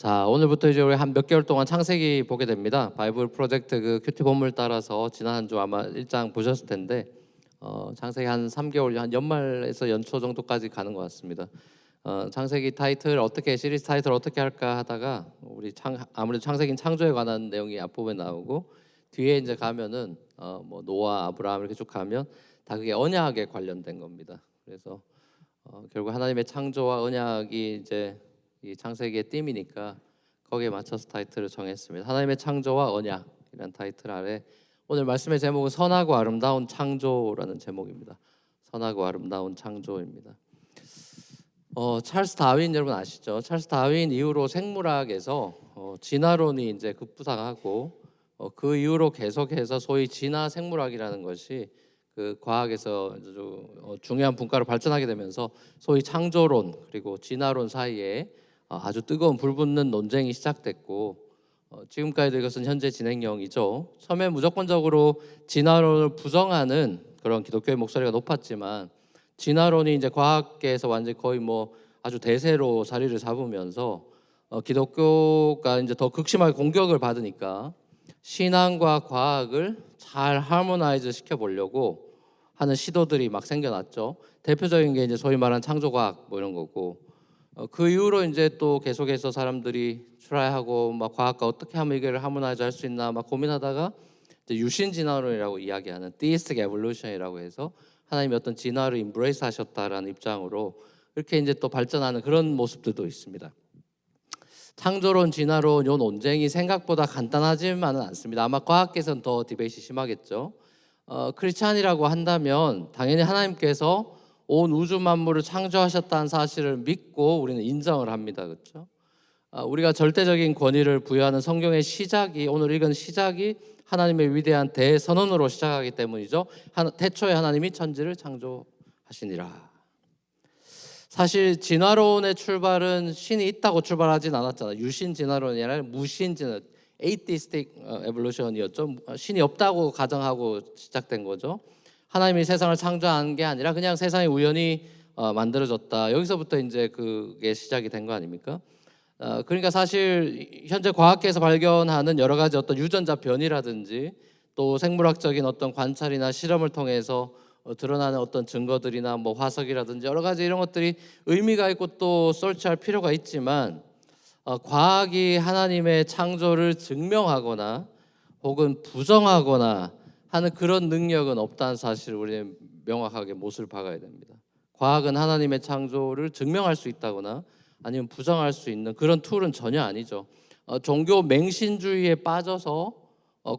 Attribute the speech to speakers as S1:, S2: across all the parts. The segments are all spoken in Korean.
S1: 자, 오늘부터 이제 우리 한 몇 개월 동안 창세기 보게 됩니다. 바이블 프로젝트 그 큐티 본물 따라서 지난 한 주 아마 1장 보셨을 텐데 창세기 한 3개월, 한 연말에서 연초 정도까지 가는 것 같습니다. 창세기 타이틀 어떻게 시리즈 타이틀 어떻게 할까 하다가 아무래도 창세기는 창조에 관한 내용이 앞부분에 나오고 뒤에 이제 가면은 뭐 노아, 아브라함 이렇게 쭉 가면 다 그게 언약에 관련된 겁니다. 그래서 결국 하나님의 창조와 언약이 이제 이 창세기의 띠이니까 거기에 맞춰서 타이틀을 정했습니다. 하나님의 창조와 언약이라는 타이틀 아래 오늘 말씀의 제목은 선하고 아름다운 창조라는 제목입니다. 선하고 아름다운 창조입니다. 찰스 다윈 여러분 아시죠? 찰스 다윈 이후로 생물학에서 진화론이 이제 급부상하고 그 이후로 계속해서 소위 진화 생물학이라는 것이 그 과학에서 아주 중요한 분과로 발전하게 되면서 소위 창조론 그리고 진화론 사이에 아주 뜨거운 불붙는 논쟁이 시작됐고 지금까지도 이것은 현재 진행형이죠. 처음에 무조건적으로 진화론을 부정하는 그런 기독교의 목소리가 높았지만 진화론이 이제 과학계에서 완전히 거의 뭐 아주 대세로 자리를 잡으면서 기독교가 이제 더 극심하게 공격을 받으니까 신앙과 과학을 잘 하모나이즈 시켜보려고 하는 시도들이 막 생겨났죠. 대표적인 게 이제 소위 말하는 창조과학 뭐 이런 거고 그 이후로 이제 또 계속해서 사람들이 트라이하고 막 과학과 어떻게 하면 이걸 하모나이즈 할 수 있나 막 고민하다가 이제 유신 진화론이라고 이야기하는 theistic evolution이라고 해서 하나님이 어떤 진화를 임브레이스 하셨다라는 입장으로 이렇게 이제 또 발전하는 그런 모습들도 있습니다. 창조론, 진화론 요 논쟁이 생각보다 간단하지만은 않습니다. 아마 과학계에서는 더 디베이트 심하겠죠. 크리스찬이라고 한다면 당연히 하나님께서 온 우주 만물을 창조하셨다는 사실을 믿고 우리는 인정을 합니다. 그렇죠? 우리가 절대적인 권위를 부여하는 성경의 시작이 오늘 읽은 시작이 하나님의 위대한 대선언으로 시작하기 때문이죠. 태초에 하나님이 천지를 창조하시니라. 사실 진화론의 출발은 신이 있다고 출발하진 않았잖아요. 유신 진화론이 아니라 무신 진화, 에이티스틱 에볼루션이었죠. 신이 없다고 가정하고 시작된 거죠. 하나님이 세상을 창조한 게 아니라 그냥 세상이 우연히 만들어졌다. 여기서부터 이제 그게 시작이 된 거 아닙니까? 그러니까 사실 현재 과학계에서 발견하는 여러 가지 어떤 유전자 변이라든지 또 생물학적인 어떤 관찰이나 실험을 통해서 드러나는 어떤 증거들이나 뭐 화석이라든지 여러 가지 이런 것들이 의미가 있고 또 설치할 필요가 있지만 과학이 하나님의 창조를 증명하거나 혹은 부정하거나 하는 그런 능력은 없다는 사실을 우리는 명확하게 못을 박아야 됩니다. 과학은 하나님의 창조를 증명할 수 있다거나 아니면 부정할 수 있는 그런 툴은 전혀 아니죠. 종교 맹신주의에 빠져서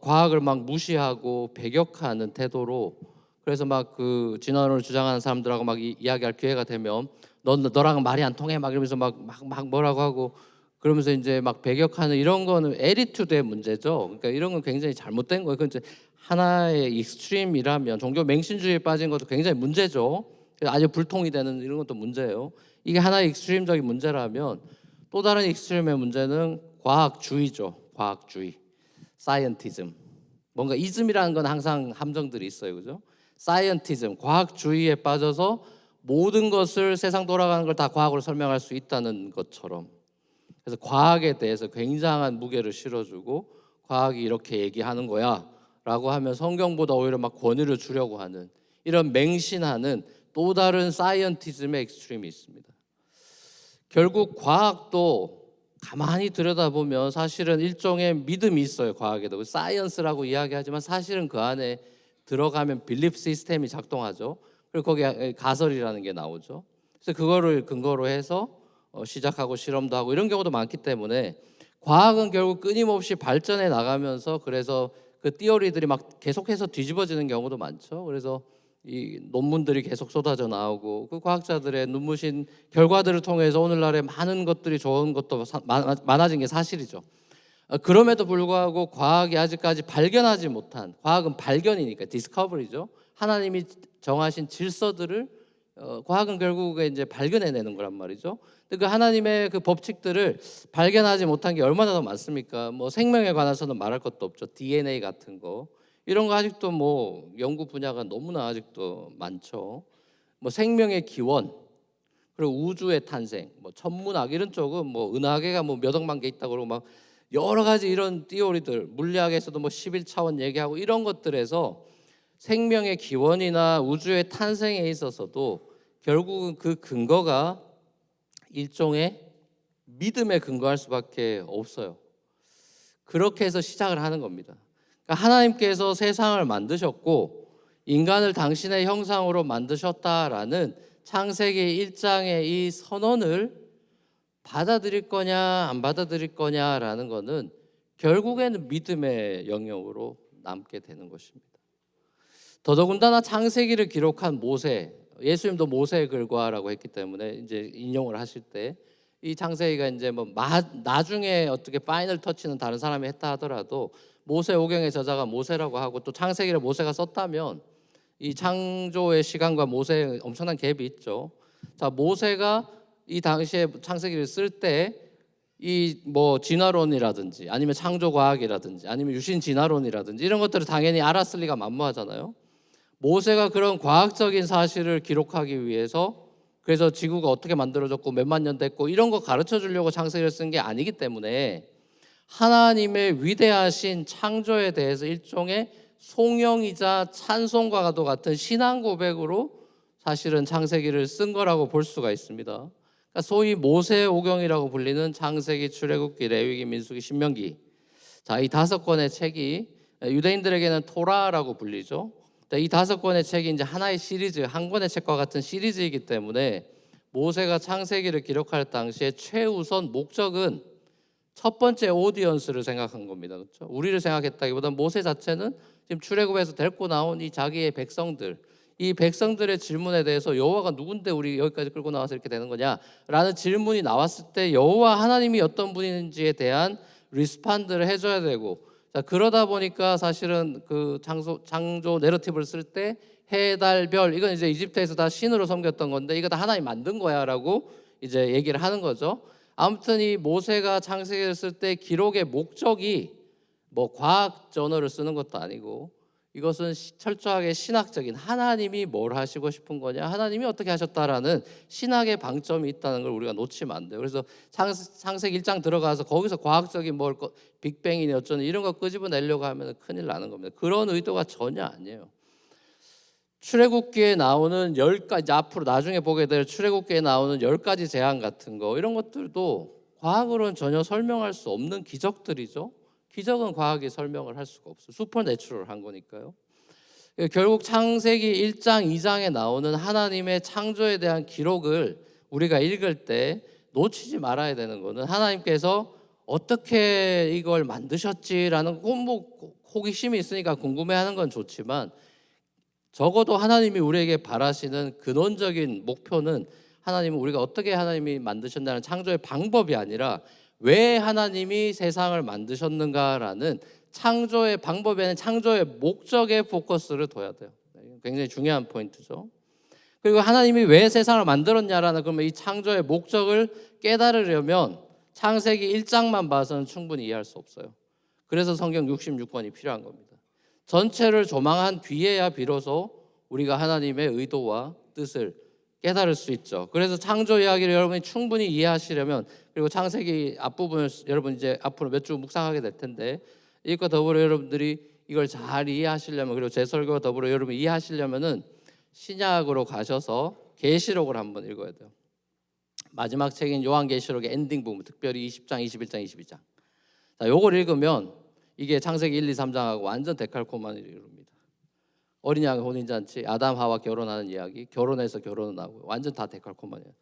S1: 과학을 막 무시하고 배격하는 태도로 그래서 막 그 진화론을 주장하는 사람들하고 막 이야기할 기회가 되면 너랑은 말이 안 통해 막 이러면서 막 뭐라고 하고 그러면서 이제 막 배격하는 이런 거는 에리투드의 문제죠. 그러니까 이런 건 굉장히 잘못된 거예요. 그건 이제 하나의 익스트림이라면 종교 맹신주의에 빠진 것도 굉장히 문제죠. 아주 불통이 되는 이런 것도 문제예요. 이게 하나의 익스트림적인 문제라면 또 다른 익스트림의 문제는 과학주의죠. 과학주의, 사이언티즘. 뭔가 이즘이라는 건 항상 함정들이 있어요, 그죠? 사이언티즘, 과학주의에 빠져서 모든 것을 세상 돌아가는 걸 다 과학으로 설명할 수 있다는 것처럼. 그래서 과학에 대해서 굉장한 무게를 실어주고 과학이 이렇게 얘기하는 거야라고 하면 성경보다 오히려 막 권위를 주려고 하는 이런 맹신하는 또 다른 사이언티즘의 익스트림이 있습니다. 결국 과학도 가만히 들여다보면 사실은 일종의 믿음이 있어요. 과학에도 사이언스라고 이야기하지만 사실은 그 안에 들어가면 빌리프 시스템이 작동하죠. 그리고 거기에 가설이라는 게 나오죠. 그래서 그거를 근거로 해서 시작하고 실험도 하고 이런 경우도 많기 때문에 과학은 결국 끊임없이 발전해 나가면서 그래서 그 티어리들이 막 계속해서 뒤집어지는 경우도 많죠. 그래서 이 논문들이 계속 쏟아져 나오고 그 과학자들의 눈부신 결과들을 통해서 오늘날의 많은 것들이 좋은 것도 많아진 게 사실이죠. 그럼에도 불구하고 과학이 아직까지 발견하지 못한 과학은 발견이니까 디스커버리죠. 하나님이 정하신 질서들을 과학은 결국에 이제 발견해내는 거란 말이죠. 근데 그 하나님의 그 법칙들을 발견하지 못한 게 얼마나 더 많습니까? 뭐 생명에 관해서는 말할 것도 없죠. DNA 같은 거 이런 거 아직도 뭐 연구 분야가 너무나 아직도 많죠. 뭐 생명의 기원 그리고 우주의 탄생, 뭐 천문학 이런 쪽은 뭐 은하계가 뭐 몇 억만 개 있다고 그러고 막 여러 가지 이런 티오리들, 물리학에서도 뭐 11차원 얘기하고 이런 것들에서 생명의 기원이나 우주의 탄생에 있어서도 결국은 그 근거가 일종의 믿음에 근거할 수밖에 없어요. 그렇게 해서 시작을 하는 겁니다. 그러니까 하나님께서 세상을 만드셨고 인간을 당신의 형상으로 만드셨다라는 창세기 1장의 이 선언을 받아들일 거냐 안 받아들일 거냐라는 거는 결국에는 믿음의 영역으로 남게 되는 것입니다. 더더군다나 창세기를 기록한 모세, 예수님도 모세의 글과라고 했기 때문에 이제 인용을 하실 때 이 창세기가 이제 뭐 나중에 어떻게 파이널 터치는 다른 사람이 했다 하더라도 모세 오경의 저자가 모세라고 하고 또 창세기를 모세가 썼다면 이 창조의 시간과 모세의 엄청난 갭이 있죠. 자, 모세가 이 당시에 창세기를 쓸 때 이 뭐 진화론이라든지 아니면 창조과학이라든지 아니면 유신진화론이라든지 이런 것들을 당연히 알았을 리가 만무하잖아요. 모세가 그런 과학적인 사실을 기록하기 위해서 그래서 지구가 어떻게 만들어졌고 몇만 년 됐고 이런 거 가르쳐 주려고 창세기를 쓴 게 아니기 때문에 하나님의 위대하신 창조에 대해서 일종의 송영이자 찬송과도 같은 신앙 고백으로 사실은 창세기를 쓴 거라고 볼 수가 있습니다. 그러니까 소위 모세 오경이라고 불리는 창세기, 출애굽기, 레위기, 민수기, 신명기, 자, 이 5권의 책이 유대인들에게는 토라라고 불리죠. 이 5권의 책이 이제 하나의 시리즈, 한 권의 책과 같은 시리즈이기 때문에 모세가 창세기를 기록할 당시에 최우선 목적은 첫 번째 오디언스를 생각한 겁니다. 그렇죠? 우리를 생각했다기보다 모세 자체는 지금 출애굽에서 데리고 나온 이 자기의 백성들, 이 백성들의 질문에 대해서 여호와가 누군데 우리 여기까지 끌고 나와서 이렇게 되는 거냐라는 질문이 나왔을 때 여호와 하나님이 어떤 분인지에 대한 리스판드를 해줘야 되고, 자, 그러다 보니까 사실은 그 창조 내러티브를 쓸 때 해, 달, 별 이건 이제 이집트에서 다 신으로 섬겼던 건데 이거 다 하나님 만든 거야라고 이제 얘기를 하는 거죠. 아무튼 이 모세가 창세기를 쓸 때 기록의 목적이 뭐 과학 저널을 쓰는 것도 아니고 이것은 철저하게 신학적인 하나님이 뭘 하시고 싶은 거냐, 하나님이 어떻게 하셨다라는 신학의 방점이 있다는 걸 우리가 놓치면 안 돼요. 그래서 창세기 1장 들어가서 거기서 과학적인 뭘 빅뱅이니 어쩌니 이런 거 끄집어내려고 하면 큰일 나는 겁니다. 그런 의도가 전혀 아니에요. 출애굽기에 나오는 10가지, 앞으로 나중에 보게 될 출애굽기에 나오는 10가지 재앙 같은 거 이런 것들도 과학으로는 전혀 설명할 수 없는 기적들이죠. 기적은 과학이 설명을 할 수가 없어요. 슈퍼내추럴한 거니까요. 결국 창세기 1장, 2장에 나오는 하나님의 창조에 대한 기록을 우리가 읽을 때 놓치지 말아야 되는 거는 하나님께서 어떻게 이걸 만드셨지라는 뭐 호기심이 있으니까 궁금해하는 건 좋지만 적어도 하나님이 우리에게 바라시는 근원적인 목표는 하나님은 우리가 어떻게 하나님이 만드셨다는 창조의 방법이 아니라 왜 하나님이 세상을 만드셨는가라는 창조의 방법에는 창조의 목적에 포커스를 둬야 돼요. 굉장히 중요한 포인트죠. 그리고 하나님이 왜 세상을 만들었냐라는 그러면 이 창조의 목적을 깨달으려면 창세기 1장만 봐서는 충분히 이해할 수 없어요. 그래서 성경 66권이 필요한 겁니다. 전체를 조망한 뒤에야 비로소 우리가 하나님의 의도와 뜻을 깨달을 수 있죠. 그래서 창조 이야기를 여러분이 충분히 이해하시려면, 그리고 창세기 앞부분을 여러분 이제 앞으로 몇 주 묵상하게 될 텐데 이것과 더불어 여러분들이 이걸 잘 이해하시려면, 그리고 제 설교와 더불어 여러분 이해하시려면은 신약으로 가셔서 계시록을 한번 읽어야 돼요. 마지막 책인 요한계시록의 엔딩 부분, 특별히 20장, 21장, 22장. 자, 요걸 읽으면 이게 창세기 1, 2, 3장하고 완전 데칼코마니를 이룹니다. 어린 양 혼인잔치, 아담 하와 결혼하는 이야기, 결혼해서 결혼은 하고 완전 다 데칼코마니예요.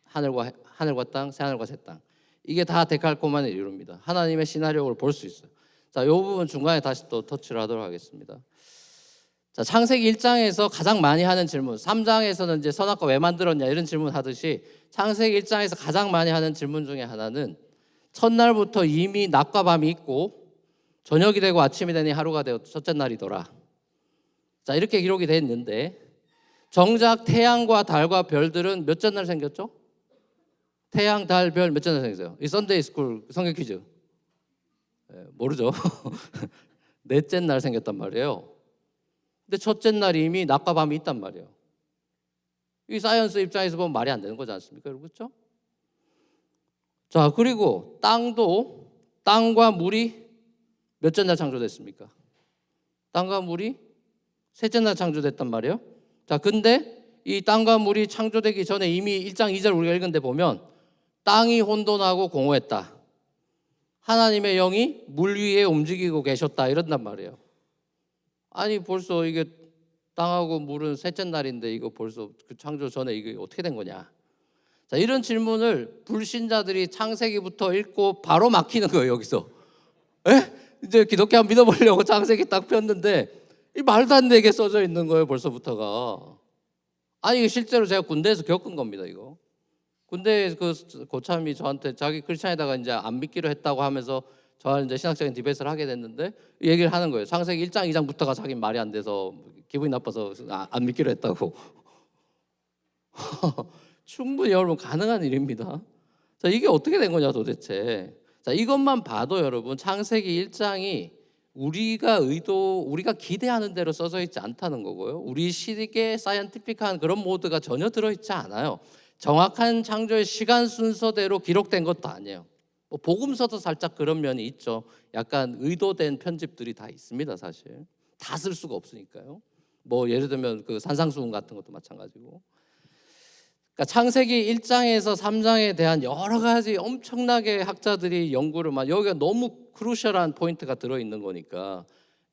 S1: 하늘과 땅, 새하늘과 새 땅, 이게 다 데칼코마니를 이룹니다. 하나님의 시나리오를 볼 수 있어요. 자, 이 부분 중간에 다시 또 터치를 하도록 하겠습니다. 자, 창세기 1장에서 가장 많이 하는 질문, 3장에서는 이제 선악과 왜 만들었냐 이런 질문 하듯이 창세기 1장에서 가장 많이 하는 질문 중에 하나는 첫날부터 이미 낮과 밤이 있고 저녁이 되고 아침이 되니 하루가 되어 첫째 날이더라. 자, 이렇게 기록이 되어 있는데 정작 태양과 달과 별들은 몇째 날 생겼죠? 태양, 달, 별 몇째 날 생겼어요? 이 썬데이 스쿨 성경 퀴즈 모르죠? 넷째 날 생겼단 말이에요. 근데 첫째 날 이미 낮과 밤이 있단 말이에요. 이 사이언스 입장에서 보면 말이 안 되는 거지 않습니까? 그렇죠? 자, 그리고 땅과 물이 몇째 날 창조됐습니까? 땅과 물이 셋째 날 창조됐단 말이에요. 자, 근데 이 땅과 물이 창조되기 전에 이미 1장 2절 우리가 읽은 데 보면 땅이 혼돈하고 공허했다. 하나님의 영이 물 위에 움직이고 계셨다 이런단 말이에요. 아니 벌써 이게 땅하고 물은 셋째 날인데 이거 벌써 그 창조 전에 이게 어떻게 된 거냐. 자, 이런 질문을 불신자들이 창세기부터 읽고 바로 막히는 거예요. 여기서 이제 기독교 한번 믿어보려고 창세기 딱 폈는데 이 말도 안 되게 써져 있는 거예요. 벌써부터가. 아니 이게 실제로 제가 군대에서 겪은 겁니다. 이거 군대 그 고참이 저한테 자기 크리스찬에다가 이제 안 믿기로 했다고 하면서 저한테 이제 신학적인 디베이트를 하게 됐는데 얘기를 하는 거예요. 창세기 1장 2장부터가 자기 말이 안 돼서 기분이 나빠서 안 믿기로 했다고. 충분히 여러분 가능한 일입니다. 자, 이게 어떻게 된 거냐 도대체. 자, 이것만 봐도 여러분 창세기 1장이 우리가 기대하는 대로 써져 있지 않다는 거고요. 우리 시기에 사이언티픽한 그런 모드가 전혀 들어있지 않아요. 정확한 창조의 시간 순서대로 기록된 것도 아니에요. 뭐 복음서도 살짝 그런 면이 있죠. 약간 의도된 편집들이 다 있습니다. 사실 다 쓸 수가 없으니까요. 뭐 예를 들면 그 산상수훈 같은 것도 마찬가지고. 그러니까 창세기 1장에서 3장에 대한 여러 가지 엄청나게 학자들이 연구를 여기가 너무 크루셜한 포인트가 들어있는 거니까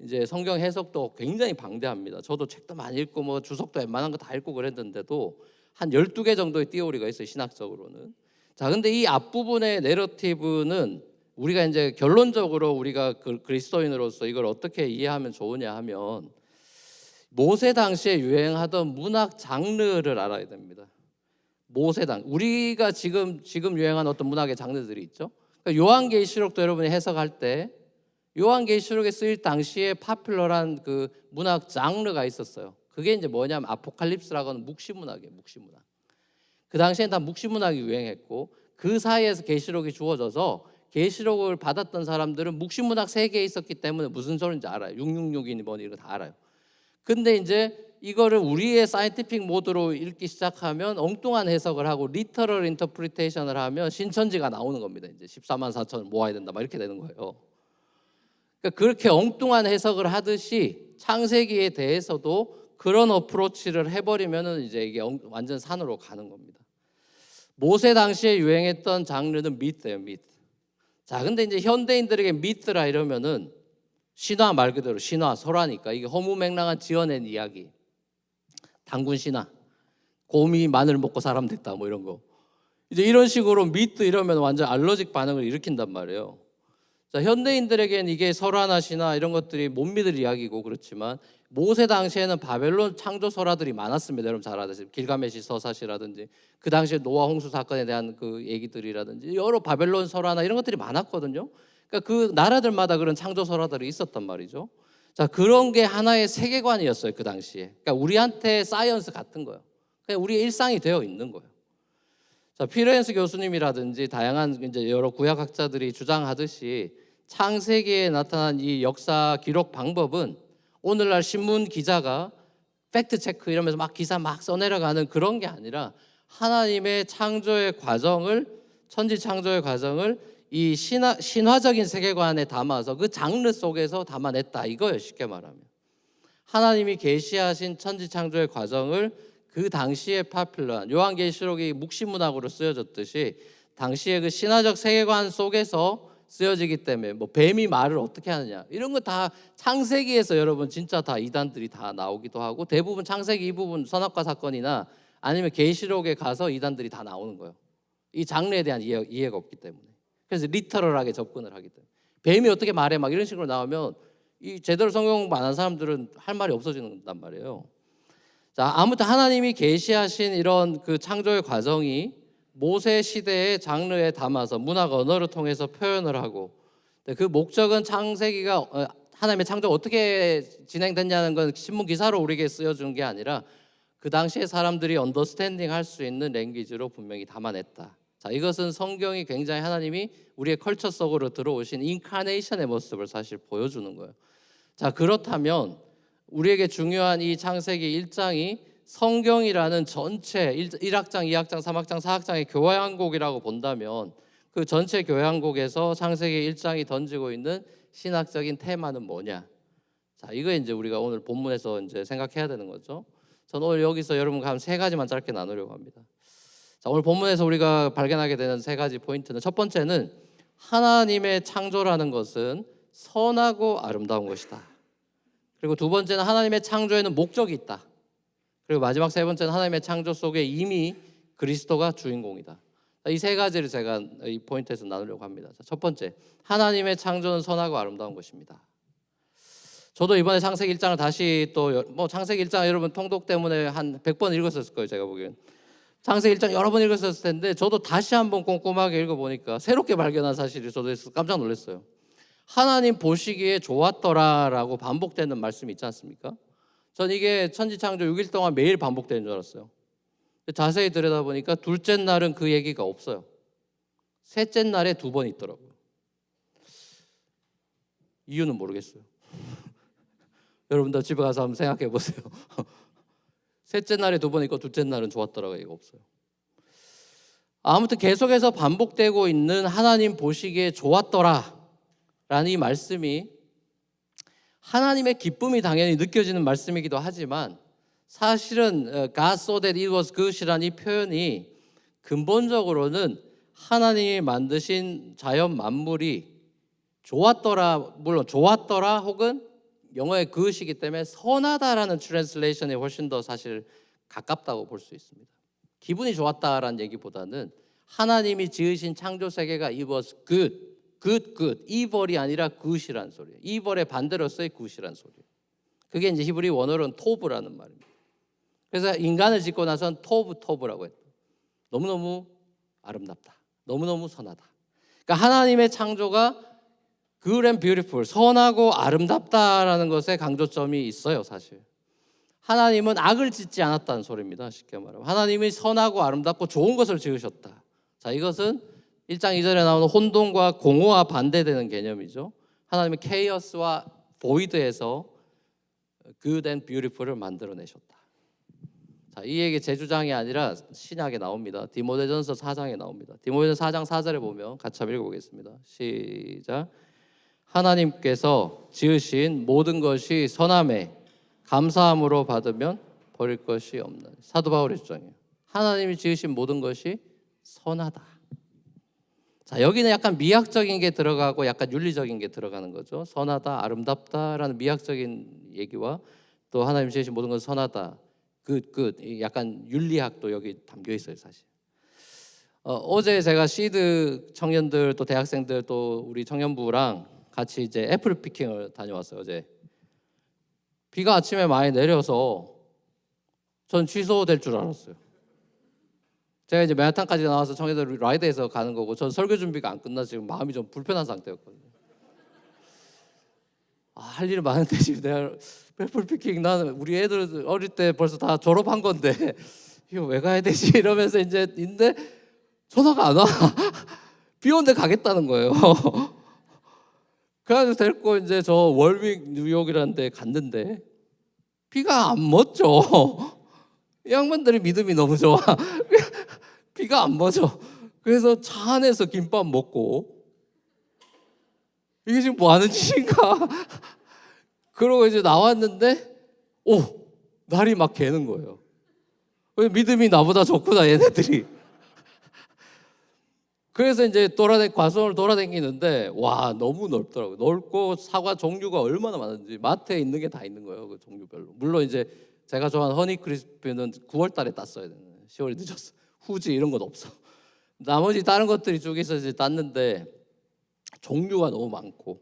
S1: 이제 성경 해석도 굉장히 방대합니다. 저도 책도 많이 읽고 뭐 주석도 웬만한 거 다 읽고 그랬는데도 한 12개 정도의 띠오리가 있어요. 신학적으로는. 자, 근데 이 앞부분의 내러티브는 우리가 이제 결론적으로 우리가 그리스도인으로서 이걸 어떻게 이해하면 좋으냐 하면 모세 당시에 유행하던 문학 장르를 알아야 됩니다. 모세당 우리가 지금 유행하는 어떤 문학의 장르들이 있죠. 그러니까 요한계시록도 여러분이 해석할 때 요한계시록에 쓰일 당시에 파퓰러한 그 문학 장르가 있었어요. 그게 이제 뭐냐면 아포칼립스라고 하는 묵시문학이에요. 묵시문학. 그 당시엔 다 묵시문학이 유행했고 그 사이에서 계시록이 주어져서 계시록을 받았던 사람들은 묵시문학 세계에 있었기 때문에 무슨 소리인지 알아요. 666이니 뭐니 이런 거 다 알아요. 근데 이제 이거를 우리의 사이언티픽 모드로 읽기 시작하면 엉뚱한 해석을 하고 리터럴 인터프리테이션을 하면 신천지가 나오는 겁니다. 이제 14만 4천을 모아야 된다 막 이렇게 되는 거예요. 그러니까 그렇게 엉뚱한 해석을 하듯이 창세기에 대해서도 그런 어프로치를 해버리면은 이제 이게 완전 산으로 가는 겁니다. 모세 당시에 유행했던 장르는 미트예요, 미트. 자, 근데 이제 현대인들에게 미트라 이러면은 신화 말 그대로 신화, 설화니까 이게 허무맹랑한 지어낸 이야기. 단군 신화, 곰이 마늘 먹고 사람 됐다 뭐 이런 거. 이제 이런 식으로 미트 이러면 완전 알러직 반응을 일으킨단 말이에요. 자, 현대인들에겐 이게 설화나 신화 이런 것들이 못 믿을 이야기고 그렇지만 모세 당시에는 바벨론 창조 설화들이 많았습니다. 여러분 잘 아시죠? 길가메시 서사시라든지 그 당시에 노아 홍수 사건에 대한 그 얘기들이라든지 여러 바벨론 설화나 이런 것들이 많았거든요. 그러니까 그 나라들마다 그런 창조 설화들이 있었단 말이죠. 자, 그런 게 하나의 세계관이었어요. 그 당시에. 그러니까 우리한테 사이언스 같은 거예요. 그냥 우리의 일상이 되어 있는 거예요. 자, 피렌스 교수님이라든지 다양한 이제 여러 구약학자들이 주장하듯이 창세기에 나타난 이 역사 기록 방법은 오늘날 신문 기자가 팩트 체크 이러면서 막 기사 막 써내려가는 그런 게 아니라 하나님의 창조의 과정을 천지 창조의 과정을 이 신화적인 세계관에 담아서 그 장르 속에서 담아냈다 이거예요. 쉽게 말하면 하나님이 계시하신 천지 창조의 과정을 그 당시에 파퓰러한 요한계시록이 묵시문학으로 쓰여졌듯이 당시에 그 신화적 세계관 속에서 쓰여지기 때문에 뭐 뱀이 말을 어떻게 하느냐 이런 거 다 창세기에서 여러분 진짜 다 이단들이 다 나오기도 하고 대부분 창세기 이 부분 선악과 사건이나 아니면 계시록에 가서 이단들이 다 나오는 거예요. 이 장르에 대한 이해가 없기 때문에. 그래서 리터럴하게 접근을 하기 때문에 뱀이 어떻게 말해 막 이런 식으로 나오면 이 제대로 성경 공부 안 한 사람들은 할 말이 없어지는단 말이에요. 자, 아무튼 하나님이 계시하신 이런 그 창조의 과정이 모세 시대의 장르에 담아서 문학 언어를 통해서 표현을 하고 그 목적은 창세기가 하나님의 창조가 어떻게 진행됐냐는 건 신문 기사로 우리에게 쓰여준 게 아니라 그 당시에 사람들이 언더스탠딩 할 수 있는 랭귀지로 분명히 담아냈다. 자, 이것은 성경이 굉장히 하나님이 우리의 컬처 속으로 들어오신 인카네이션의 모습을 사실 보여주는 거예요. 자, 그렇다면 우리에게 중요한 이 창세기 1장이 성경이라는 전체 1학장, 2학장, 3학장, 4학장의 교양곡이라고 본다면 그 전체 교양곡에서 창세기 1장이 던지고 있는 신학적인 테마는 뭐냐? 자, 이거 이제 우리가 오늘 본문에서 이제 생각해야 되는 거죠. 저는 오늘 여기서 여러분과 한 세 가지만 짧게 나누려고 합니다. 자, 오늘 본문에서 우리가 발견하게 되는 세 가지 포인트는, 첫 번째는 하나님의 창조라는 것은 선하고 아름다운 것이다. 그리고 두 번째는 하나님의 창조에는 목적이 있다. 그리고 마지막 세 번째는 하나님의 창조 속에 이미 그리스도가 주인공이다. 이 세 가지를 제가 이 포인트에서 나누려고 합니다. 첫 번째, 하나님의 창조는 선하고 아름다운 것입니다. 저도 이번에 창세기 1장을 다시 또 창세기 1장 여러분 통독 때문에 한 100번 읽었을 거예요. 제가 보기엔 창세기 1장 여러 번 읽었을 텐데 저도 다시 한번 꼼꼼하게 읽어보니까 새롭게 발견한 사실이 저도 깜짝 놀랐어요. 하나님 보시기에 좋았더라라고 반복되는 말씀이 있지 않습니까? 전 이게 천지창조 6일 동안 매일 반복되는 줄 알았어요. 자세히 들여다보니까 둘째 날은 그 얘기가 없어요. 셋째 날에 2번 있더라고요. 이유는 모르겠어요. 여러분들 집에 가서 한번 생각해 보세요. 셋째 날에 2번 있고 둘째 날은 좋았더라고 얘기가 없어요. 아무튼 계속해서 반복되고 있는 하나님 보시기에 좋았더라 라는 이 말씀이 하나님의 기쁨이 당연히 느껴지는 말씀이기도 하지만 사실은 God so that it was good이라는 이 표현이 근본적으로는 하나님이 만드신 자연 만물이 좋았더라, 물론 좋았더라 혹은 영어의 good이기 때문에 선하다라는 트랜슬레이션에 훨씬 더 사실 가깝다고 볼 수 있습니다. 기분이 좋았다라는 얘기보다는 하나님이 지으신 창조 세계가 it was good, good, good. evil이 아니라 good이라는 소리예요. evil의 반대로서의 good이라는 소리예요. 그게 이제 히브리 원어로는 토브라는 말입니다. 그래서 인간을 짓고 나선 토브라고 했다. 너무너무 아름답다. 너무너무 선하다. 그러니까 하나님의 창조가 good and beautiful, 선하고 아름답다라는 것에 강조점이 있어요, 사실. 하나님은 악을 짓지 않았다는 소리입니다. 쉽게 말하면 하나님이 선하고 아름답고 좋은 것을 지으셨다. 자, 이것은 1장 2절에 나오는 혼돈과 공허와 반대되는 개념이죠. 하나님은 케이어스와 보이드에서 good and beautiful을 만들어내셨다. 자, 이 얘기 제 주장이 아니라 신약에 나옵니다. 디모데전서 4장에 나옵니다. 디모데전서 4장 4절에 보면 같이 한번 읽어보겠습니다. 시작. 하나님께서 지으신 모든 것이 선함에 감사함으로 받으면 버릴 것이 없는, 사도 바울의 주장이에요. 하나님이 지으신 모든 것이 선하다. 자, 여기는 약간 미학적인 게 들어가고 약간 윤리적인 게 들어가는 거죠. 선하다, 아름답다라는 미학적인 얘기와 또 하나님 지으신 모든 것은 선하다, good, 약간 윤리학도 여기 담겨 있어요, 사실. 어제 제가 시드 청년들 또 대학생들 또 우리 청년부랑 같이 이제 애플 피킹을 다녀왔어요. 어제 비가 아침에 많이 내려서 전 취소될 줄 알았어요. 제가 이제 맨하탄까지 나와서 청년들 라이드해서 가는 거고 전 설교 준비가 안 끝나서 지금 마음이 좀 불편한 상태였거든요. 할 일이 많은데 지금 내가 애플 피킹, 나는 우리 애들 어릴 때 벌써 다 졸업한 건데 이거 왜 가야 되지 이러면서 이제 있는데 전화가 안 와. 비 오는데 가겠다는 거예요. 그래서 데리고 이제 저 월윅 뉴욕이라는 데 갔는데 비가 안 멎죠. 이 양반들이 믿음이 너무 좋아. 비가 안 멎어. 그래서 차 안에서 김밥 먹고 이게 지금 뭐 하는 짓인가. 그러고 이제 나왔는데 날이 막 개는 거예요. 믿음이 나보다 좋구나 얘네들이. 그래서 이제 과수원을 돌아다니는데 와, 너무 넓더라고요. 넓고 사과 종류가 얼마나 많은지 마트에 있는 게 다 있는 거예요. 그 종류별로. 물론 이제 제가 좋아하는 허니크리스피는 9월 달에 땄어야 되는, 10월이 늦었어. 후지 이런 건 없어. 나머지 다른 것들이 쭉 있어서 이제 땄는데 종류가 너무 많고,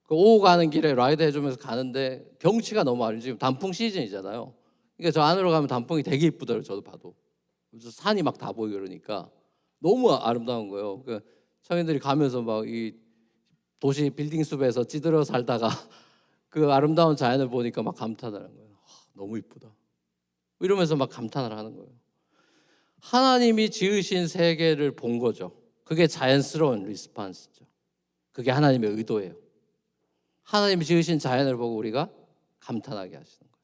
S1: 오고 가는 길에 라이드 해주면서 가는데 경치가 너무 아름다워요. 지금 단풍 시즌이잖아요. 그러니까 저 안으로 가면 단풍이 되게 이쁘더라고요. 저도 봐도. 그래서 산이 막 다 보이고 그러니까 너무 아름다운 거예요. 그 청년들이 가면서 막 이 도시 빌딩 숲에서 찌들어 살다가 그 아름다운 자연을 보니까 막 감탄을 하는 거예요. 너무 이쁘다. 이러면서 막 감탄을 하는 거예요. 하나님이 지으신 세계를 본 거죠. 그게 자연스러운 리스판스죠. 그게 하나님의 의도예요. 하나님이 지으신 자연을 보고 우리가 감탄하게 하시는 거죠.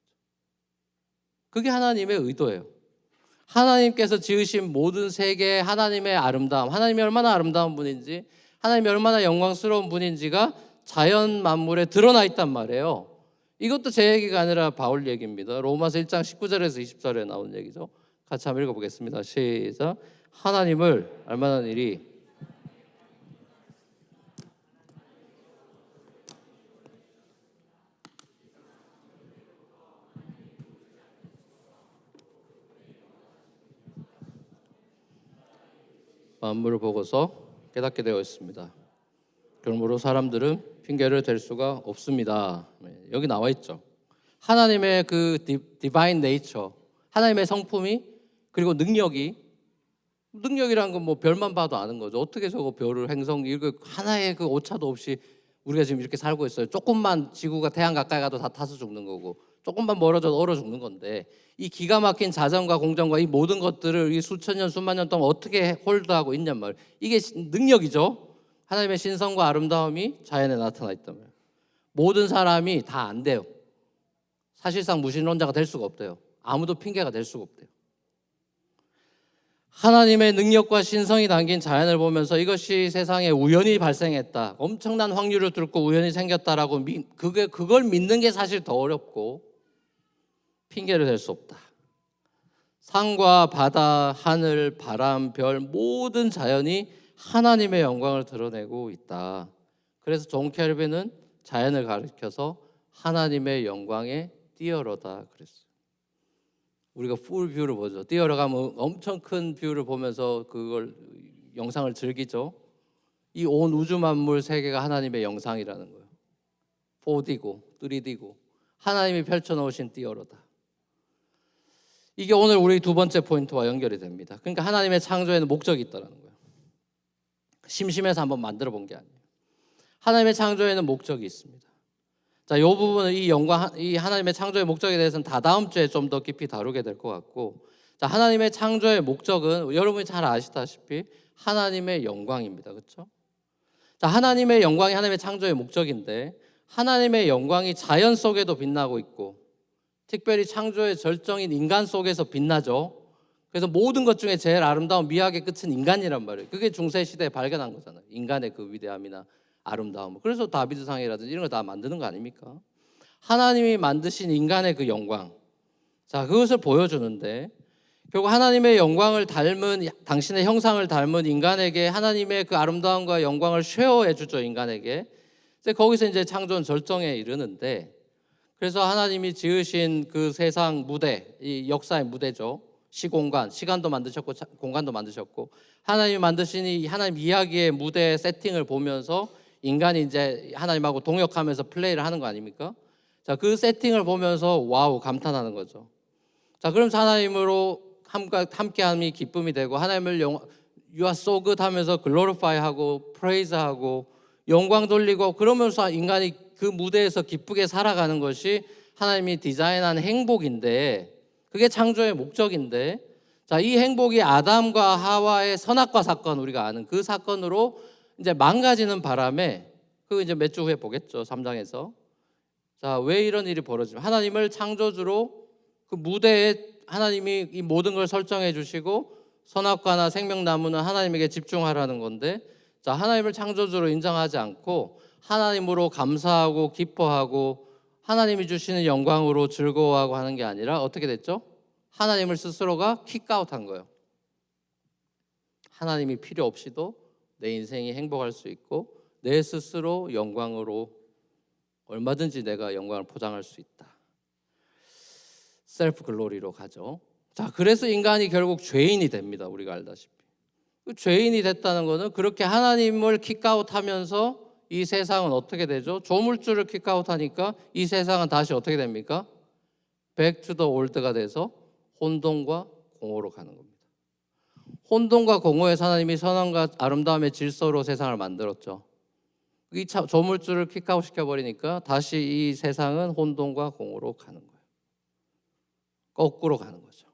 S1: 그게 하나님의 의도예요. 하나님께서 지으신 모든 세계의 하나님의 아름다움, 하나님이 얼마나 아름다운 분인지, 하나님이 얼마나 영광스러운 분인지가 자연 만물에 드러나 있단 말이에요. 이것도 제 얘기가 아니라 바울 얘기입니다. 로마서 1장 19절에서 20절에 나온 얘기죠. 같이 한번 읽어보겠습니다. 시작. 하나님을 알만한 일이 만물을 보고서 깨닫게 되어 있습니다. 그러므로 사람들은 핑계를 댈 수가 없습니다. 여기 나와 있죠. 하나님의 그 디바인 네이처, 하나님의 성품이, 그리고 능력이란 건 뭐 별만 봐도 아는 거죠. 어떻게 저거 별을, 행성, 이거 하나의 그 오차도 없이 우리가 지금 이렇게 살고 있어요. 조금만 지구가 태양 가까이 가도 다 타서 죽는 거고, 조금만 멀어져도 얼어 죽는 건데, 이 기가 막힌 자전과 공정과 이 모든 것들을 이 수천 년 수만 년 동안 어떻게 홀드하고 있냔 말이에요. 이게 능력이죠. 하나님의 신성과 아름다움이 자연에 나타나 있단 말이에요. 모든 사람이 다 안 돼요. 사실상 무신론자가 될 수가 없대요. 아무도 핑계가 될 수가 없대요. 하나님의 능력과 신성이 담긴 자연을 보면서 이것이 세상에 우연히 발생했다, 엄청난 확률을 뚫고 우연히 생겼다라고 그걸 믿는 게 사실 더 어렵고, 핑계를 댈 수 없다. 산과 바다, 하늘, 바람, 별, 모든 자연이 하나님의 영광을 드러내고 있다. 그래서 존 켈빈은 자연을 가리켜서 하나님의 영광에 뛰어러다 그랬어요. 우리가 풀 뷰를 보죠. 뛰어러가면 엄청 큰 뷰를 보면서 그걸 영상을 즐기죠. 이 온 우주 만물 세계가 하나님의 영상이라는 거예요. 4D고 3D고 하나님이 펼쳐놓으신 뛰어러다. 이게 오늘 우리 두 번째 포인트와 연결이 됩니다. 그러니까 하나님의 창조에는 목적이 있다는 거예요. 심심해서 한번 만들어 본 게 아니에요. 하나님의 창조에는 목적이 있습니다. 자, 이 부분은 이 하나님의 창조의 목적에 대해서는 다다음 주에 좀 더 깊이 다루게 될 것 같고, 자, 하나님의 창조의 목적은 여러분이 잘 아시다시피 하나님의 영광입니다. 그렇죠? 자, 하나님의 영광이 하나님의 창조의 목적인데, 하나님의 영광이 자연 속에도 빛나고 있고, 특별히 창조의 절정인 인간 속에서 빛나죠. 그래서 모든 것 중에 제일 아름다운 미학의 끝은 인간이란 말이에요. 그게 중세시대에 발견한 거잖아요. 인간의 그 위대함이나 아름다움. 그래서 다비드상이라든지 이런 거 다 만드는 거 아닙니까? 하나님이 만드신 인간의 그 영광, 자, 그것을 보여주는데, 결국 하나님의 영광을 닮은, 당신의 형상을 닮은 인간에게 하나님의 그 아름다움과 영광을 쉐어해 주죠. 인간에게. 거기서 이제 창조는 절정에 이르는데, 그래서 하나님이 지으신 그 세상 무대, 이 역사의 무대죠. 시공간, 시간도 만드셨고 공간도 만드셨고, 하나님이 만드신 이 하나님 이야기의 무대 세팅을 보면서 인간이 이제 하나님하고 동역하면서 플레이를 하는 거 아닙니까? 자, 그 세팅을 보면서 와우 감탄하는 거죠. 자, 그러면서 하나님으로 함께함이 기쁨이 되고, 하나님을 You are so good 하면서 글로리파이하고 프레이즈하고 영광 돌리고, 그러면서 인간이 그 무대에서 기쁘게 살아가는 것이 하나님이 디자인한 행복인데, 그게 창조의 목적인데, 자, 이 행복이 아담과 하와의 선악과 사건, 우리가 아는 그 사건으로 이제 망가지는 바람에, 그 이제 몇 주 후에 보겠죠. 3장에서. 자, 왜 이런 일이 벌어지면, 하나님을 창조주로 그 무대에 하나님이 이 모든 걸 설정해 주시고, 선악과나 생명나무는 하나님에게 집중하라는 건데, 자, 하나님을 창조주로 인정하지 않고 하나님으로 감사하고 기뻐하고 하나님이 주시는 영광으로 즐거워하고 하는 게 아니라 어떻게 됐죠? 하나님을 스스로가 킥아웃한 거예요. 하나님이 필요 없이도 내 인생이 행복할 수 있고, 내 스스로 영광으로 얼마든지 내가 영광을 포장할 수 있다. 셀프 글로리로 가죠. 자, 그래서 인간이 결국 죄인이 됩니다. 우리가 알다시피. 죄인이 됐다는 것은, 그렇게 하나님을 킥아웃하면서 이 세상은 어떻게 되죠? 조물주를 킥아웃하니까 이 세상은 다시 어떻게 됩니까? Back to the old가 돼서 혼돈과 공허로 가는 겁니다. 혼돈과 공허에서 하나님이 선함과 아름다움의 질서로 세상을 만들었죠. 이 조물주를 킥아웃 시켜버리니까 다시 이 세상은 혼돈과 공허로 가는 거예요. 거꾸로 가는 거죠.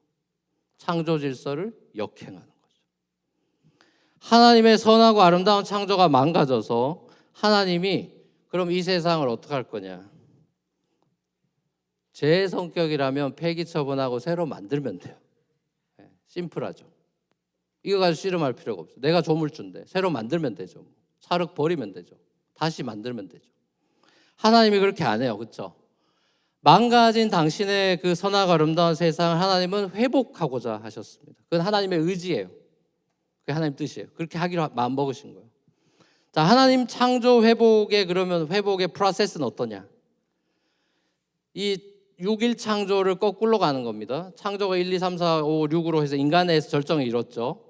S1: 창조 질서를 역행하는 거죠. 하나님의 선하고 아름다운 창조가 망가져서 하나님이 그럼 이 세상을 어떻게 할 거냐? 제 성격이라면 폐기 처분하고 새로 만들면 돼요. 심플하죠. 이거 가지고 씨름할 필요가 없어요. 내가 조물주인데 새로 만들면 되죠. 찰흙 버리면 되죠. 다시 만들면 되죠. 하나님이 그렇게 안 해요. 그렇죠? 망가진 당신의 그 선하고 아름다운 세상을 하나님은 회복하고자 하셨습니다. 그건 하나님의 의지예요. 그게 하나님 뜻이에요. 그렇게 하기로 마음 먹으신 거예요. 자, 하나님 창조 회복의 그러면 회복의 프로세스는 어떠냐? 이 6일 창조를 거꾸로 가는 겁니다. 창조가 1, 2, 3, 4, 5, 6으로 해서 인간에서 절정을 이뤘죠.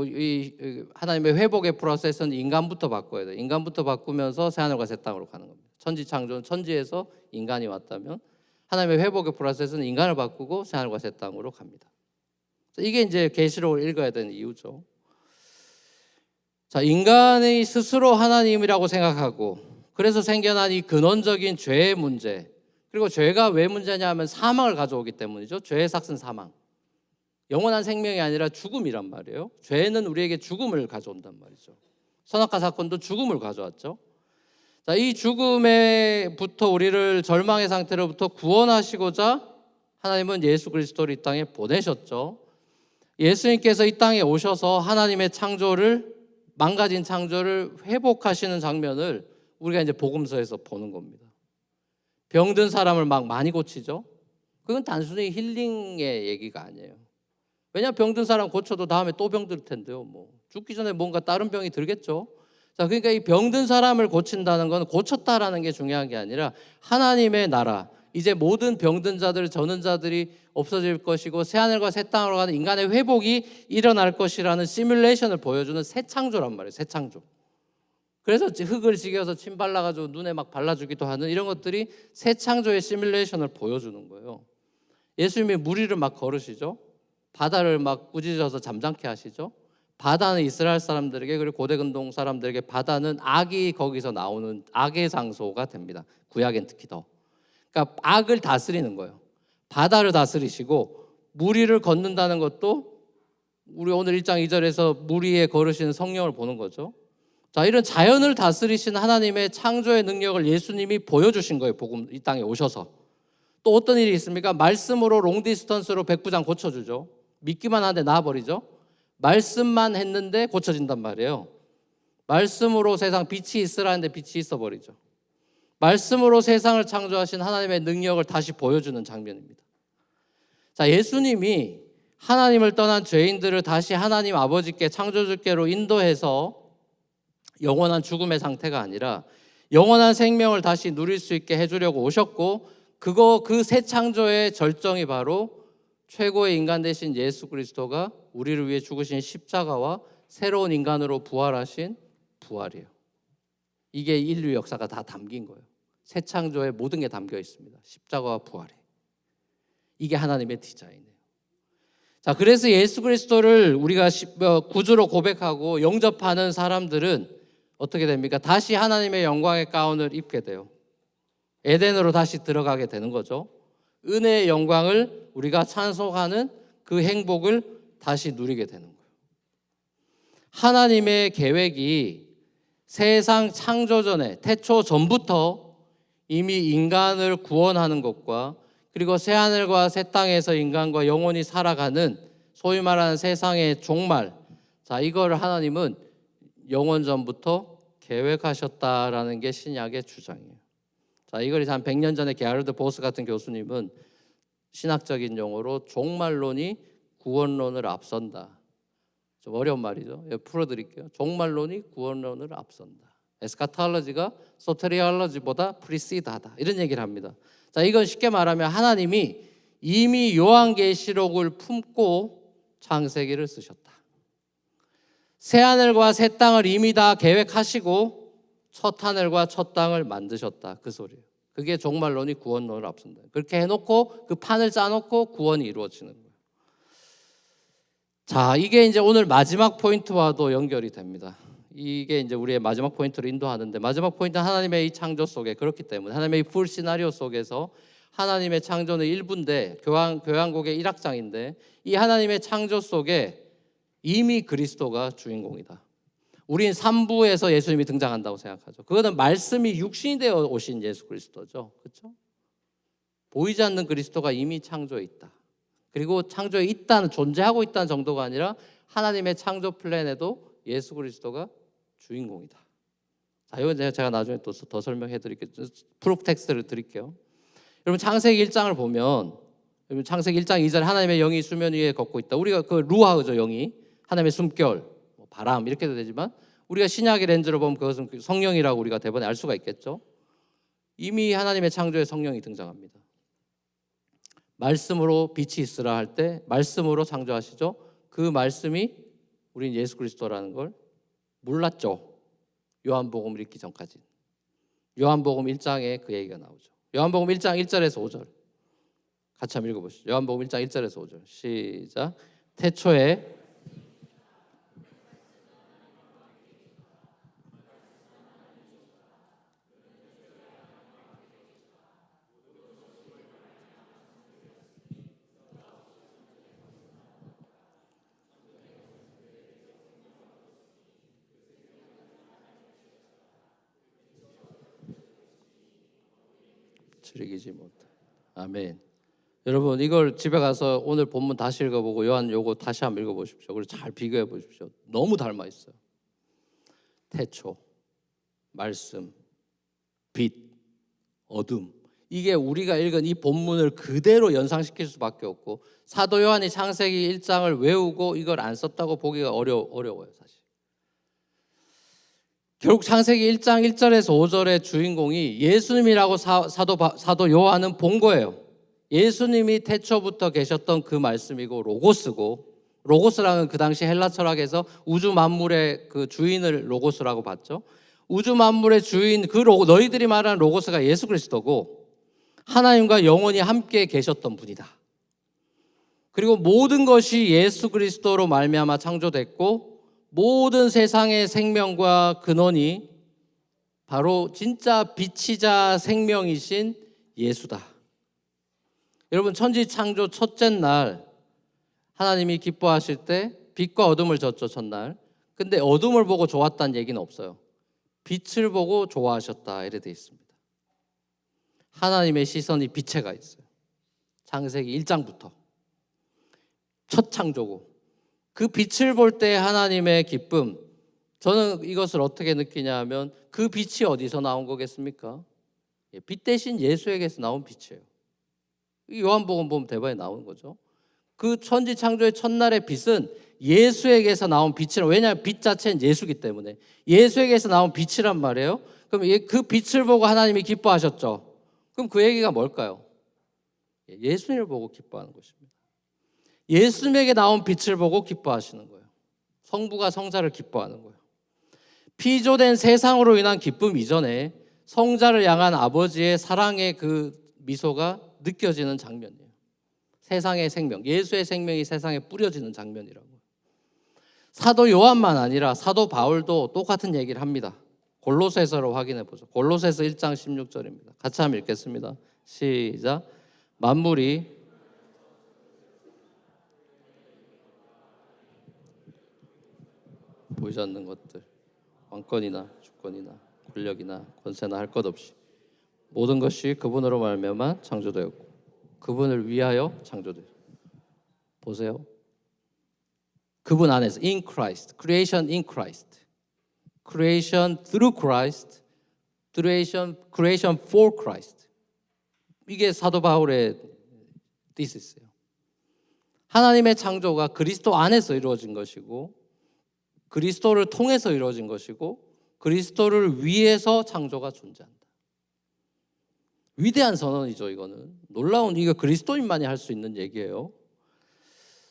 S1: 이 하나님의 회복의 프로세스는 인간부터 바꿔야 돼요. 인간부터 바꾸면서 새하늘과 새 땅으로 가는 겁니다. 천지 창조는 천지에서 인간이 왔다면 하나님의 회복의 프로세스는 인간을 바꾸고 새하늘과 새 땅으로 갑니다. 이게 이제 계시록을 읽어야 되는 이유죠. 자, 인간이 스스로 하나님이라고 생각하고 그래서 생겨난 이 근원적인 죄의 문제, 그리고 죄가 왜 문제냐 하면 사망을 가져오기 때문이죠. 죄의 삭은 사망. 영원한 생명이 아니라 죽음이란 말이에요. 죄는 우리에게 죽음을 가져온단 말이죠. 선악과 사건도 죽음을 가져왔죠. 자, 이 죽음에부터 우리를 절망의 상태로부터 구원하시고자 하나님은 예수 그리스도를 이 땅에 보내셨죠. 예수님께서 이 땅에 오셔서 하나님의 창조를, 망가진 창조를 회복하시는 장면을 우리가 이제 복음서에서 보는 겁니다. 병든 사람을 막 많이 고치죠. 그건 단순히 힐링의 얘기가 아니에요. 왜냐하면 병든 사람 고쳐도 다음에 또 병들 텐데요. 죽기 전에 뭔가 다른 병이 들겠죠. 자, 그러니까 이 병든 사람을 고친다는 건 고쳤다라는 게 중요한 게 아니라 하나님의 나라, 이제 모든 병든 자들, 저는 자들이 없어질 것이고 새하늘과 새 땅으로 가는 인간의 회복이 일어날 것이라는 시뮬레이션을 보여주는 새 창조란 말이에요. 새 창조. 그래서 흙을 지겨서 침 발라가지고 눈에 막 발라주기도 하는 이런 것들이 새 창조의 시뮬레이션을 보여주는 거예요. 예수님이 물 위를 막 걸으시죠. 바다를 막 꾸짖어서 잠잠케 하시죠. 바다는 이스라엘 사람들에게, 그리고 고대근동 사람들에게 바다는 악이 거기서 나오는 악의 장소가 됩니다. 구약엔 특히 더. 그러니까 악을 다스리는 거예요. 바다를 다스리시고 물 위를 걷는다는 것도 우리 오늘 1장 2절에서 물 위에 걸으시는 성령을 보는 거죠. 자, 이런 자연을 다스리신 하나님의 창조의 능력을 예수님이 보여주신 거예요. 복음 이 땅에 오셔서. 또 어떤 일이 있습니까? 말씀으로 롱디스턴스로 백부장 고쳐주죠. 믿기만 하는데 나아버리죠. 말씀만 했는데 고쳐진단 말이에요. 말씀으로 세상 빛이 있으라는데 빛이 있어버리죠. 말씀으로 세상을 창조하신 하나님의 능력을 다시 보여주는 장면입니다. 자, 예수님이 하나님을 떠난 죄인들을 다시 하나님 아버지께, 창조주께로 인도해서 영원한 죽음의 상태가 아니라 영원한 생명을 다시 누릴 수 있게 해주려고 오셨고, 그 새 창조의 절정이 바로 최고의 인간 되신 예수 그리스도가 우리를 위해 죽으신 십자가와 새로운 인간으로 부활하신 부활이에요. 이게 인류 역사가 다 담긴 거예요. 새 창조의 모든 게 담겨 있습니다. 십자가와 부활에. 이게 하나님의 디자인이에요. 자, 그래서 예수 그리스도를 우리가 구주로 고백하고 영접하는 사람들은 어떻게 됩니까? 다시 하나님의 영광의 가운을 입게 돼요. 에덴으로 다시 들어가게 되는 거죠. 은혜의 영광을 우리가 찬송하는 그 행복을 다시 누리게 되는 거예요. 하나님의 계획이 세상 창조 전에, 태초 전부터 이미 인간을 구원하는 것과, 그리고 새하늘과 새 땅에서 인간과 영원히 살아가는 소위 말하는 세상의 종말, 자, 이걸 하나님은 영원 전부터 계획하셨다라는 게 신약의 주장이에요. 자, 이걸 한 100년 전에 게하르드 보스 같은 교수님은 신학적인 용어로 종말론이 구원론을 앞선다. 좀 어려운 말이죠. 풀어드릴게요. 종말론이 구원론을 앞선다. 에스카톨로지가 소테리올로지보다 프리시드하다. 이런 얘기를 합니다. 자, 이건 쉽게 말하면 하나님이 이미 요한계시록을 품고 창세기를 쓰셨다. 새하늘과 새 땅을 이미 다 계획하시고 첫 하늘과 첫 땅을 만드셨다. 그 소리예요. 그게 종말론이 구원론을 앞선다. 그렇게 해놓고 그 판을 짜놓고 구원이 이루어지는 거예요. 자, 이게 이제 오늘 마지막 포인트와도 연결이 됩니다. 이게 이제 우리의 마지막 포인트로 인도하는데, 마지막 포인트는 하나님의 이 창조 속에, 그렇기 때문에 하나님의 이 풀 시나리오 속에서 하나님의 창조는 일부인데, 교향곡의 1악장인데 이 하나님의 창조 속에 이미 그리스도가 주인공이다. 우린 3부에서 예수님이 등장한다고 생각하죠. 그거는 말씀이 육신이 되어 오신 예수 그리스도죠. 그렇죠? 보이지 않는 그리스도가 이미 창조에 있다. 그리고 창조에 있다는, 존재하고 있다는 정도가 아니라 하나님의 창조 플랜에도 예수 그리스도가 주인공이다. 자, 이건 제가 나중에 또 더 설명해 드릴게요. 프루프 텍스트를 드릴게요. 여러분 창세기 1장을 보면, 여러분 창세기 1장 2절에 하나님의 영이 수면 위에 걷고 있다. 우리가 그 루아흐죠, 영이. 하나님의 숨결, 바람 이렇게도 되지만 우리가 신약의 렌즈로 보면 그것은 성령이라고 우리가 대번에 알 수가 있겠죠. 이미 하나님의 창조에 성령이 등장합니다. 말씀으로 빛이 있으라 할 때 말씀으로 창조하시죠. 그 말씀이 우린 예수 그리스도라는 걸 몰랐죠. 요한복음 읽기 전까지. 요한복음 1장에 그 얘기가 나오죠. 요한복음 1장 1절에서 5절 같이 한번 읽어보시죠. 요한복음 1장 1절에서 5절 시작. 태초에 즐기지 못해. 아멘. 여러분 이걸 집에 가서 오늘 본문 다시 읽어보고 요한 요거 다시 한번 읽어보십시오. 그리고 잘 비교해 보십시오. 너무 닮아 있어요. 태초, 말씀, 빛, 어둠. 이게 우리가 읽은 이 본문을 그대로 연상시킬 수밖에 없고, 사도 요한이 창세기 1장을 외우고 이걸 안 썼다고 보기가 어려워요 사실. 결국 창세기 1장 1절에서 5절의 주인공이 예수님이라고 사도 요한은 본 거예요. 예수님이 태초부터 계셨던 그 말씀이고 로고스고, 로고스라는 그 당시 헬라 철학에서 우주 만물의 그 주인을 로고스라고 봤죠. 우주 만물의 주인, 그 너희들이 말하는 로고스가 예수 그리스도고 하나님과 영원히 함께 계셨던 분이다. 그리고 모든 것이 예수 그리스도로 말미암아 창조됐고 모든 세상의 생명과 근원이 바로 진짜 빛이자 생명이신 예수다. 여러분 천지 창조 첫째 날 하나님이 기뻐하실 때 빛과 어둠을 졌죠, 첫날. 근데 어둠을 보고 좋았다는 얘기는 없어요. 빛을 보고 좋아하셨다 이래 돼 있습니다. 하나님의 시선이 빛에 가 있어요. 창세기 1장부터 첫 창조고, 그 빛을 볼 때 하나님의 기쁨, 저는 이것을 어떻게 느끼냐 하면 그 빛이 어디서 나온 거겠습니까? 빛 대신 예수에게서 나온 빛이에요. 요한복음 보면 대박에 나오는 거죠. 그 천지 창조의 첫날의 빛은 예수에게서 나온 빛이라. 왜냐하면 빛 자체는 예수기 때문에 예수에게서 나온 빛이란 말이에요. 그럼 그 빛을 보고 하나님이 기뻐하셨죠. 그럼 그 얘기가 뭘까요? 예수님을 보고 기뻐하는 것입니다. 예수님에게 나온 빛을 보고 기뻐하시는 거예요. 성부가 성자를 기뻐하는 거예요. 피조된 세상으로 인한 기쁨 이전에 성자를 향한 아버지의 사랑의 그 미소가 느껴지는 장면이에요. 세상의 생명, 예수의 생명이 세상에 뿌려지는 장면이라고. 사도 요한만 아니라 사도 바울도 똑같은 얘기를 합니다. 골로새서로 확인해 보죠. 골로새서 1장 16절입니다. 같이 한번 읽겠습니다. 시작. 만물이 보이지 않는 것들, 왕권이나 주권이나 권력이나 권세나 할 것 없이 모든 것이 그분으로 말미암아 창조되었고 그분을 위하여 창조되었습니다. 보세요. 그분 안에서 in Christ, creation in Christ, creation through Christ, creation for Christ. 이게 사도 바울의 thesis 예요. 하나님의 창조가 그리스도 안에서 이루어진 것이고 그리스도를 통해서 이루어진 것이고 그리스도를 위해서 창조가 존재한다. 위대한 선언이죠. 이거는 놀라운, 이거 그리스도인만이 할 수 있는 얘기예요.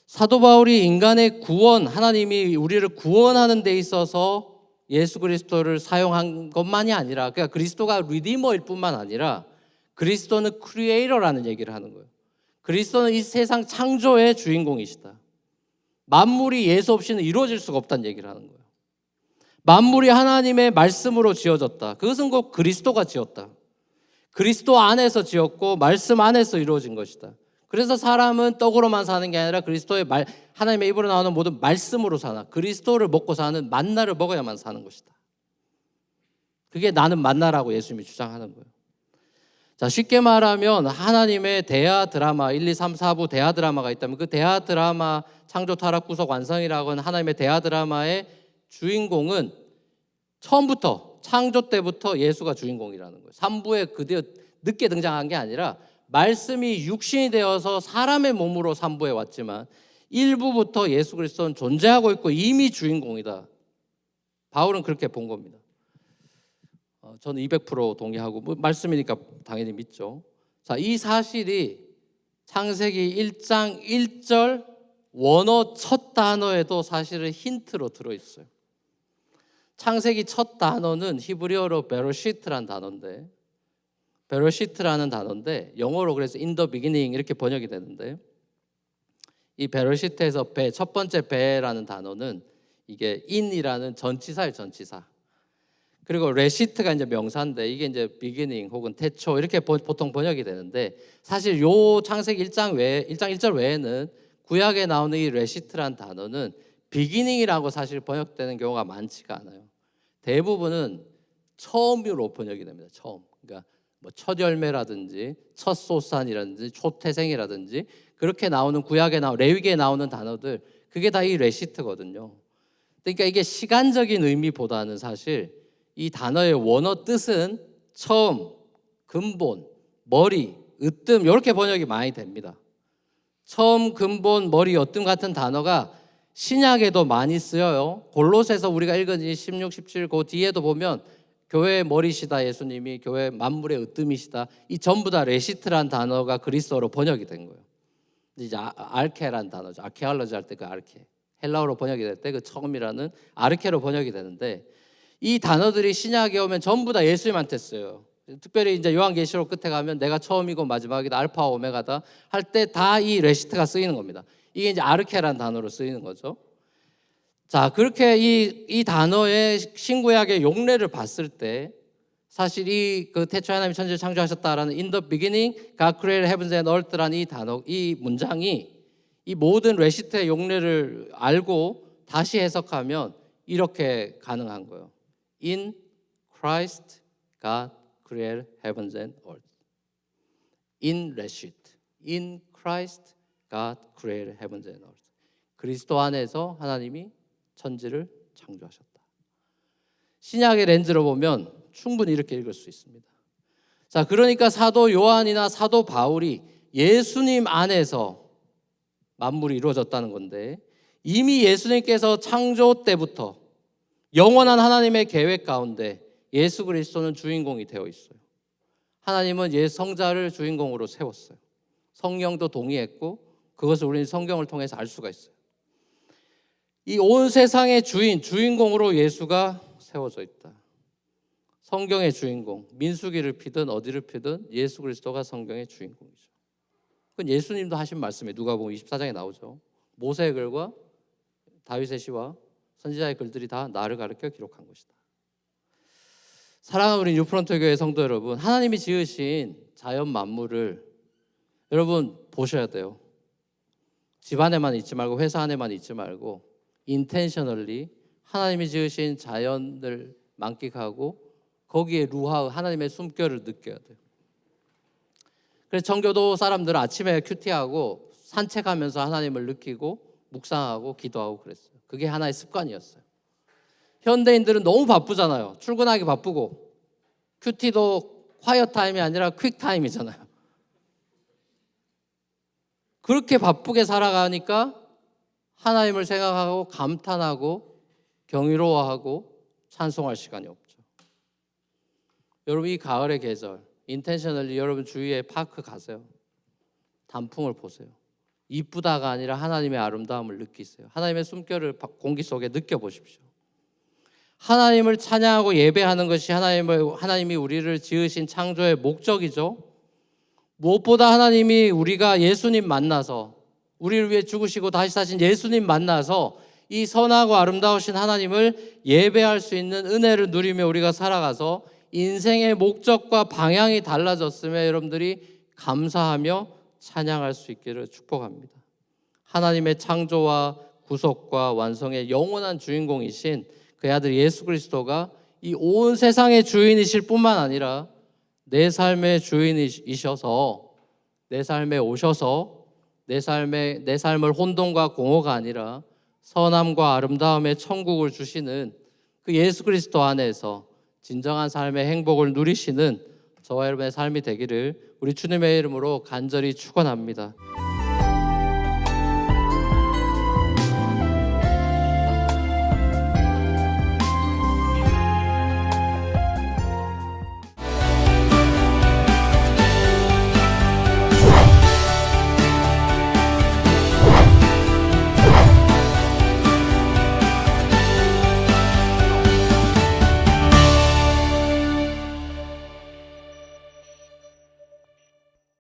S1: 사도 바울이 인간의 구원, 하나님이 우리를 구원하는 데 있어서 예수 그리스도를 사용한 것만이 아니라, 그러니까 그리스도가 리디머일 뿐만 아니라 그리스도는 크리에이터라는 얘기를 하는 거예요. 그리스도는 이 세상 창조의 주인공이시다. 만물이 예수 없이는 이루어질 수가 없다는 얘기를 하는 거예요. 만물이 하나님의 말씀으로 지어졌다. 그것은 곧 그리스도가 지었다. 그리스도 안에서 지었고 말씀 안에서 이루어진 것이다. 그래서 사람은 떡으로만 사는 게 아니라 그리스도의 하나님의 입으로 나오는 모든 말씀으로 사나, 그리스도를 먹고 사는 만나를 먹어야만 사는 것이다. 그게 나는 만나라고 예수님이 주장하는 거예요. 자, 쉽게 말하면 하나님의 대하 드라마 1, 2, 3, 4부 대하 드라마가 있다면 그 대하 드라마 창조, 타락, 구속, 완성이라고 하는 하나님의 대하 드라마의 주인공은 처음부터 창조 때부터 예수가 주인공이라는 거예요. 3부에 그대로 늦게 등장한 게 아니라 말씀이 육신이 되어서 사람의 몸으로 3부에 왔지만 1부부터 예수 그리스도는 존재하고 있고 이미 주인공이다. 바울은 그렇게 본 겁니다. 저는 200% 동의하고 말씀이니까 당연히 믿죠. 자, 이 사실이 창세기 1장 1절 원어 첫 단어에도 사실은 힌트로 들어있어요. 창세기 첫 단어는 히브리어로 베로시트라는 단어인데 영어로 그래서 in the beginning 이렇게 번역이 되는데 이 베로시트에서 첫 번째 베라는 단어는 이게 in이라는 전치사예요, 전치사. 그리고 레시트가 이제 명사인데 이게 이제 beginning 혹은 태초 이렇게 보통 번역이 되는데 사실 요 창세기 1장 1절 외에는 구약에 나오는 이 레시트라는 단어는 beginning이라고 사실 번역되는 경우가 많지가 않아요. 대부분은 처음으로 번역이 됩니다. 처음. 그러니까 뭐 첫 열매라든지 첫 소산이라든지 초태생이라든지 그렇게 나오는 구약에 레위기에 나오는 단어들 그게 다 이 레시트거든요. 그러니까 이게 시간적인 의미보다는 사실 이 단어의 원어 뜻은 처음, 근본, 머리, 으뜸 이렇게 번역이 많이 됩니다. 처음, 근본, 머리, 으뜸 같은 단어가 신약에도 많이 쓰여요. 골로새서 우리가 읽은 16, 17 그 뒤에도 보면 교회의 머리시다 예수님이 교회 만물의 으뜸이시다. 이 전부 다 레시트란 단어가 그리스어로 번역이 된 거예요. 이제 아르케란 단어죠. 아케알러지 할 때 그 아르케. 헬라어로 번역이 될 때 그 처음이라는 아르케로 번역이 되는데 이 단어들이 신약에 오면 전부 다 예수님한테 써요. 특별히 이제 요한계시록 끝에 가면 내가 처음이고 마지막이다, 알파와 오메가다 할 때 다 이 레시트가 쓰이는 겁니다. 이게 이제 아르케라는 단어로 쓰이는 거죠. 자, 그렇게 이 단어의 신구약의 용례를 봤을 때 사실 이 그 태초에 하나님이 천지를 창조하셨다라는 in the beginning God created heavens and earth라는 이 단어, 이 문장이 이 모든 레시트의 용례를 알고 다시 해석하면 이렇게 가능한 거예요. In Christ God created heavens and earth. In 레시트. In Christ God created heavens and earth. 그리스도 안에서 하나님이 천지를 창조하셨다. 신약의 렌즈로 보면 충분히 이렇게 읽을 수 있습니다. 자, 그러니까 사도 요한이나 사도 바울이 예수님 안에서 만물이 이루어졌다는 건데 이미 예수님께서 창조 때부터 영원한 하나님의 계획 가운데 예수 그리스도는 주인공이 되어 있어요. 하나님은 성자를 주인공으로 세웠어요. 성령도 동의했고 그것을 우리는 성경을 통해서 알 수가 있어요. 이 온 세상의 주인공으로 예수가 세워져 있다. 성경의 주인공, 민수기를 피든 어디를 피든 예수 그리스도가 성경의 주인공이죠. 그건 예수님도 하신 말씀에 누가복음 24장에 나오죠. 모세의 글과 다윗의 시와 선지자의 글들이 다 나를 가르쳐 기록한 것이다. 사랑하는 우리 뉴프런트 교회 성도 여러분, 하나님이 지으신 자연 만물을 여러분 보셔야 돼요. 집 안에만 있지 말고 회사 안에만 있지 말고 intentionally 하나님이 지으신 자연을 만끽하고 거기에 루하 하나님의 숨결을 느껴야 돼요. 그래서 청교도 사람들은 아침에 큐티하고 산책하면서 하나님을 느끼고 묵상하고 기도하고 그랬어요. 그게 하나의 습관이었어요. 현대인들은 너무 바쁘잖아요. 출근하기 바쁘고 큐티도 콰이어 타임이 아니라 퀵 타임이잖아요. 그렇게 바쁘게 살아가니까 하나님을 생각하고 감탄하고 경이로워하고 찬송할 시간이 없죠. 여러분 이 가을의 계절 인텐셔널리 여러분 주위에 파크 가세요. 단풍을 보세요. 이쁘다가 아니라 하나님의 아름다움을 느끼세요. 하나님의 숨결을 공기 속에 느껴보십시오. 하나님을 찬양하고 예배하는 것이 하나님이 우리를 지으신 창조의 목적이죠. 무엇보다 하나님이 우리가 예수님 만나서 우리를 위해 죽으시고 다시 사신 예수님 만나서 이 선하고 아름다우신 하나님을 예배할 수 있는 은혜를 누리며 우리가 살아가서 인생의 목적과 방향이 달라졌음에 여러분들이 감사하며 찬양할 수 있기를 축복합니다. 하나님의 창조와 구속과 완성의 영원한 주인공이신 그 아들 예수 그리스도가 이 온 세상의 주인이실 뿐만 아니라 내 삶의 주인이셔서 내 삶에 오셔서 내 삶을 혼돈과 공허가 아니라 선함과 아름다움의 천국을 주시는 그 예수 그리스도 안에서 진정한 삶의 행복을 누리시는 저와 여러분의 삶이 되기를 우리 주님의 이름으로 간절히 축원합니다.